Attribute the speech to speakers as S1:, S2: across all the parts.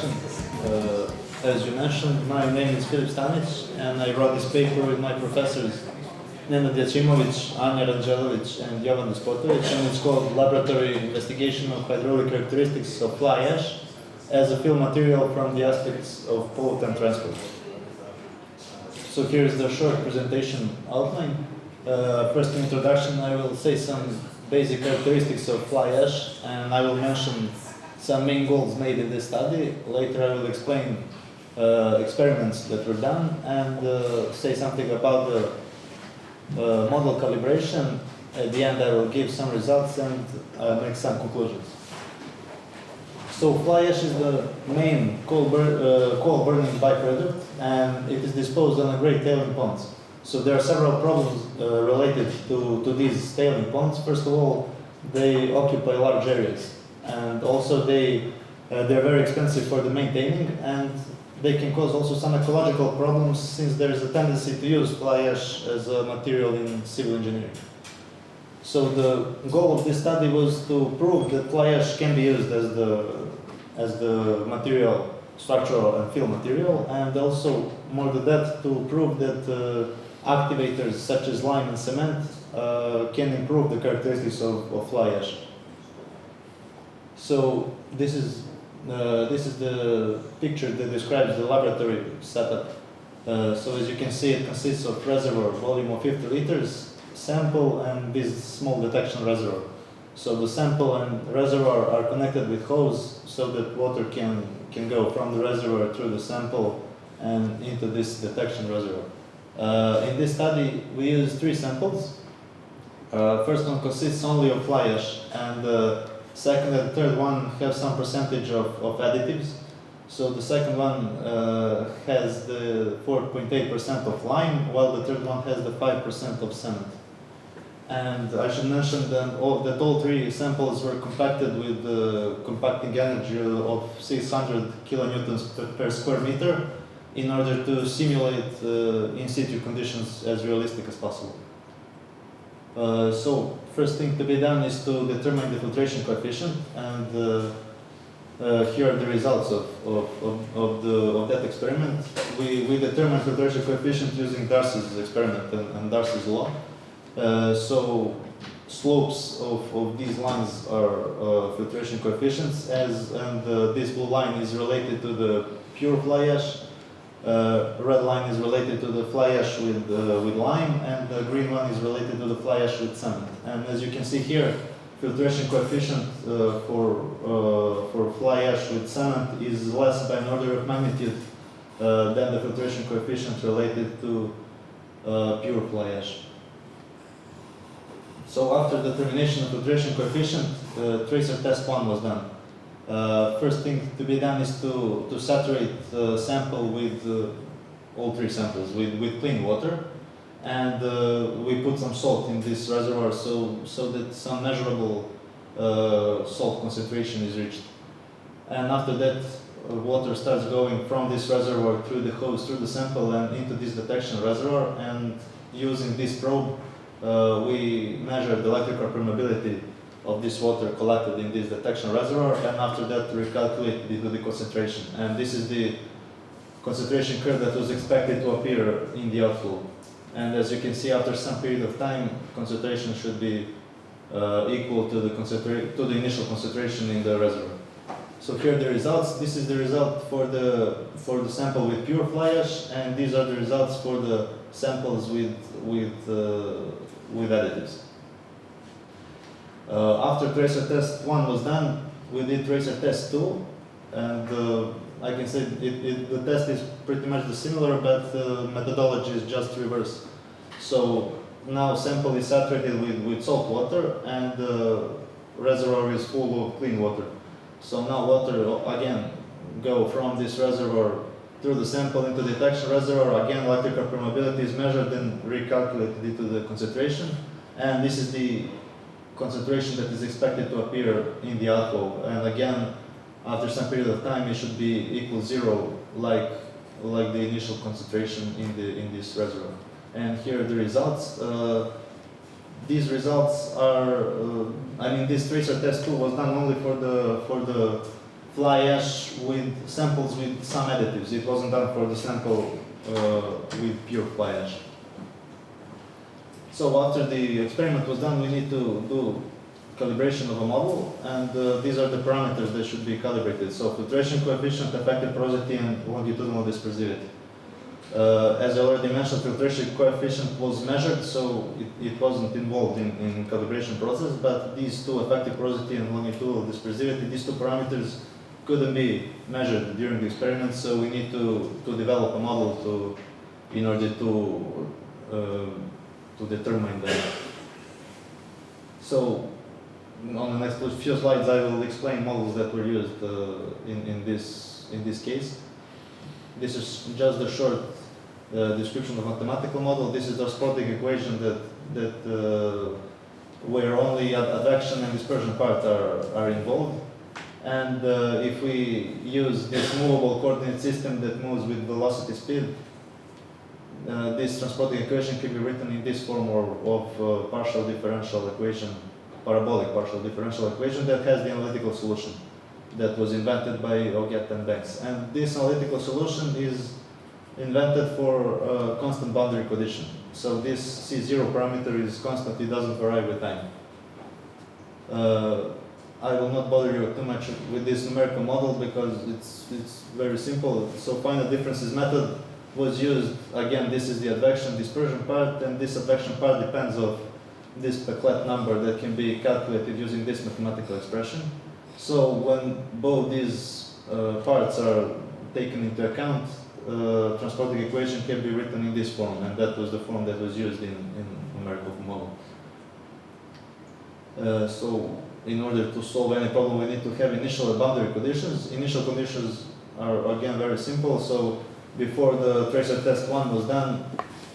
S1: introduction. As you mentioned, my name is Filip Stanić, and I wrote this paper with my professors Nenad Jacimović, Anja Ranđelović, and Jovan Despotović, and it's called Laboratory Investigation of Hydraulic Characteristics of Fly Ash as a fill material from the aspects of pollutant transport. So here's the short presentation outline. First introduction, I will say some basic characteristics of fly ash, and I will mention some main goals made in this study. Later I will explain experiments that were done and say something about the model calibration. At the end I will give some results and make some conclusions. So fly ash is the main coal burning byproduct, and it is disposed on a great tailing ponds. So there are several problems related to these tailing ponds. First of all, they occupy large areas, and also they're very expensive for the maintaining, and they can cause also some ecological problems since there is a tendency to use fly ash as a material in civil engineering. So the goal of this study was to prove that fly ash can be used as the material, structural and fill material, and also more than that to prove that activators such as lime and cement can improve the characteristics of fly ash. So this is the picture that describes the laboratory setup. So as you can see, it consists of reservoir volume of 50 liters, sample, and this small detection reservoir. So the sample and reservoir are connected with hose so that water can go from the reservoir through the sample and into this detection reservoir. In this study, we used 3 samples. First one consists only of fly ash, and the second and third one have some percentage of additives. So the second one has the 4.8% of lime, while the third one has the 5% of cement. And I should mention that all 3 samples were compacted with the compacting energy of 600 kilonewtons per square meter in order to simulate in situ conditions as realistic as possible. So first thing to be done is to determine the filtration coefficient, and here are the results of that experiment. We determined filtration coefficient using Darcy's experiment and Darcy's law. So slopes of these lines are filtration coefficients, and this blue line is related to the pure fly ash, red line is related to the fly ash with lime, and the green one is related to the fly ash with cement. And as you can see here, filtration coefficient for fly ash with cement is less by an order of magnitude than the filtration coefficient related to pure fly ash. So after determination of filtration coefficient, tracer test 1 was done. First thing to be done is to saturate the sample with all 3 samples with clean water, and we put some salt in this reservoir so that some measurable salt concentration is reached. And after that, water starts going from this reservoir through the hose, through the sample, and into this detection reservoir, and using this probe we measured the electrical permeability of this water collected in this detection reservoir, and after that recalculated it to the concentration. And this is the concentration curve that was expected to appear in the outflow. And as you can see, after some period of time, concentration should be equal to the initial concentration in the reservoir. So here are the results. This is the result for the sample with pure fly ash, and these are the results for the samples with additives. After tracer test 1 was done, we did tracer test 2, and I can say the test is pretty much the similar, but the methodology is just reverse. So now sample is saturated with salt water, and the reservoir is full of clean water. So now water again go from this reservoir through the sample into the detection reservoir. Again, electrical permeability is measured and recalculated into the concentration, and this is the concentration that is expected to appear in the outflow. And again, after some period of time, it should be equal 0, like the initial concentration in this reservoir. And here are the results. These results are, this tracer test 2 was done only for the fly ash with samples with some additives. It wasn't done for the sample with pure fly ash. So after the experiment was done, we need to do calibration of a model, and these are the parameters that should be calibrated. So filtration coefficient, effective porosity, and longitudinal dispersivity. As I already mentioned, filtration coefficient was measured, so it wasn't involved in calibration process, but these two, effective porosity and longitudinal dispersivity, these two parameters couldn't be measured during the experiment, so we need to develop a model in order to determine that. So on the next few slides, I will explain models that were used in this case. This is just a short description of mathematical model. This is the sporting equation where only advection and dispersion part are involved. And if we use this movable coordinate system that moves with velocity speed, this transporting equation can be written in this form of partial differential equation, parabolic partial differential equation that has the analytical solution that was invented by Oget and Banks. And this analytical solution is invented for constant boundary condition. So this C0 parameter is constant, it doesn't vary with time. I will not bother you too much with this numerical model because it's very simple. So final differences method was used. Again, this is the advection dispersion part, and this advection part depends on this Peclet number that can be calculated using this mathematical expression. So when both these parts are taken into account, transporting equation can be written in this form, and that was the form that was used in numerical model. So in order to solve any problem, we need to have initial and boundary conditions. Initial conditions are again very simple. So before the tracer test 1 was done,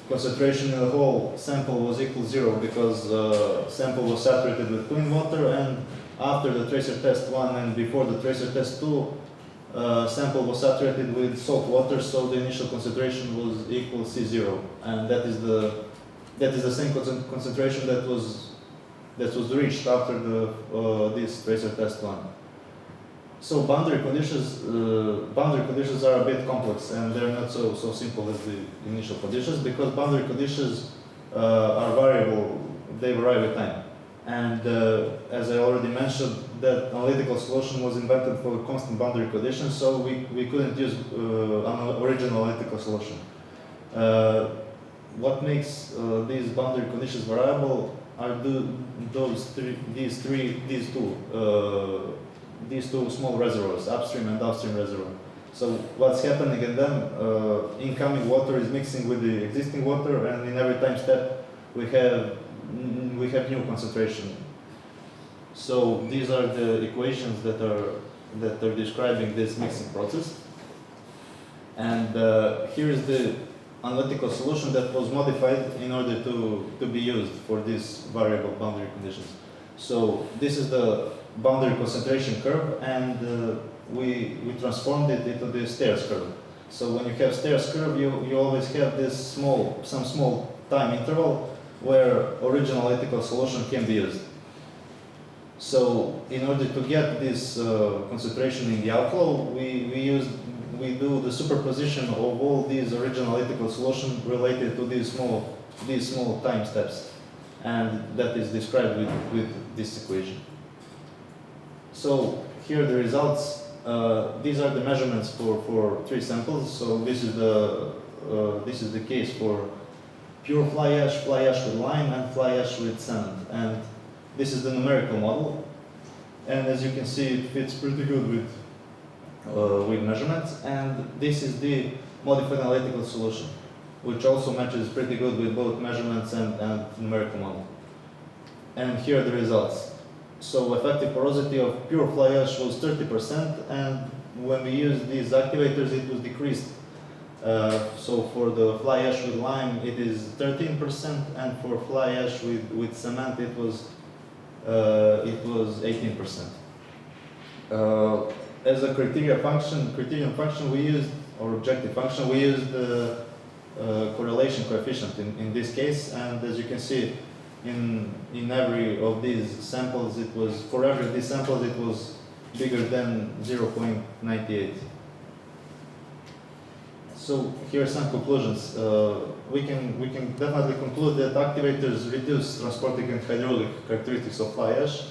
S1: concentration in the whole sample was equal 0 because sample was saturated with clean water, and after the tracer test 1 and before the tracer test 2, sample was saturated with salt water, so the initial concentration was equal C0, and that is the same concentration that was reached after this tracer test 1. So boundary conditions are a bit complex, and they're not so simple as the initial conditions, because boundary conditions are variable; they vary with time. And as I already mentioned, that analytical solution was invented for constant boundary conditions, so we couldn't use an original analytical solution. What makes these boundary conditions variable are these two small reservoirs, upstream and downstream reservoir. So what's happening in them? Incoming water is mixing with the existing water, and in every time step we have new concentration. So these are the equations that are describing this mixing process. And here is the analytical solution that was modified in order to be used for these variable boundary conditions. So this is the boundary concentration curve, and we transformed it into the stairs curve. So when you have stairs curve, you always have this some small time interval where original analytical solution can be used. So in order to get this concentration in the outflow, we do the superposition of all these original analytical solutions related to these small time steps, and that is described with this equation. So here are the results. These are the measurements for 3 samples. So this is the case for pure fly ash with lime, and fly ash with cement. And this is the numerical model. And as you can see, it fits pretty good with measurements. And this is the modified analytical solution, which also matches pretty good with both measurements and numerical model. And here are the results. So effective porosity of pure fly ash was 30%, and when we used these activators, it was decreased. So for the fly ash with lime, it is 13%, and for fly ash with cement, it was 18%. As a criterion function, we used, or objective function, we used the correlation coefficient in this case, and as you can see, in every of these samples, for every of these samples, it was bigger than 0.98. So here are some conclusions. We can definitely conclude that activators reduce transporting and hydraulic characteristics of fly ash,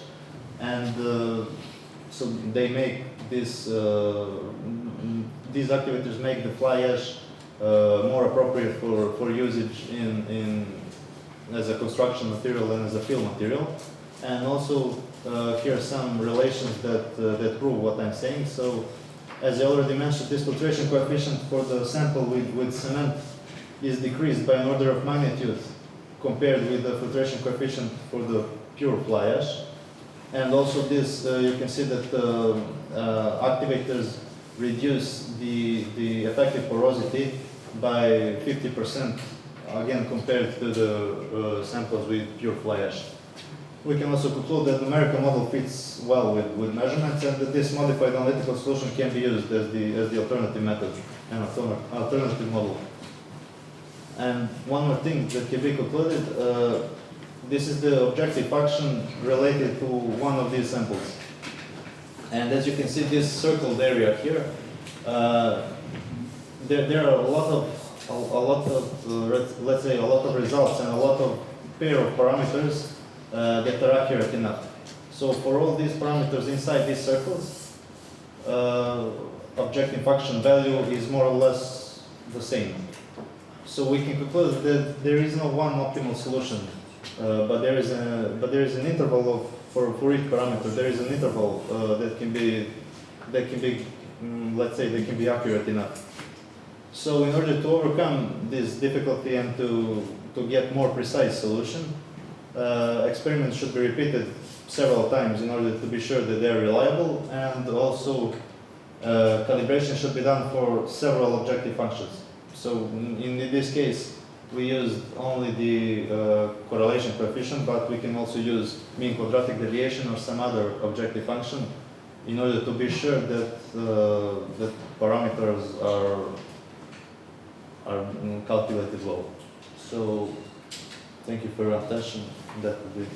S1: and so they make this. These activators make the fly ash more appropriate for usage in as a construction material and as a fill material. And also here are some relations that prove what I'm saying. So, as I already mentioned, this filtration coefficient for the sample with cement is decreased by an order of magnitude compared with the filtration coefficient for the pure fly ash. And also this, you can see that activators reduce the effective porosity by 50%, again compared to the samples with pure fly ash. We can also conclude that numerical model fits well with measurements, and that this modified analytical solution can be used as the alternative method and alternative model. And one more thing that can be concluded, this is the objective function related to one of these samples. And as you can see, this circled area here, there are a lot of let's say a lot of results and a lot of pair of parameters that are accurate enough. So for all these parameters inside these circles, objective function value is more or less the same. So we can conclude that there is no one optimal solution, but there is an interval of for each parameter. There is an interval that can be let's say they can be accurate enough. So in order to overcome this difficulty and to get more precise solution, experiments should be repeated several times in order to be sure that they are reliable, and also calibration should be done for several objective functions. So in this case, we used only the correlation coefficient, but we can also use mean quadratic deviation or some other objective function in order to be sure that the parameters are calculated well. So thank you for your attention. That would be it.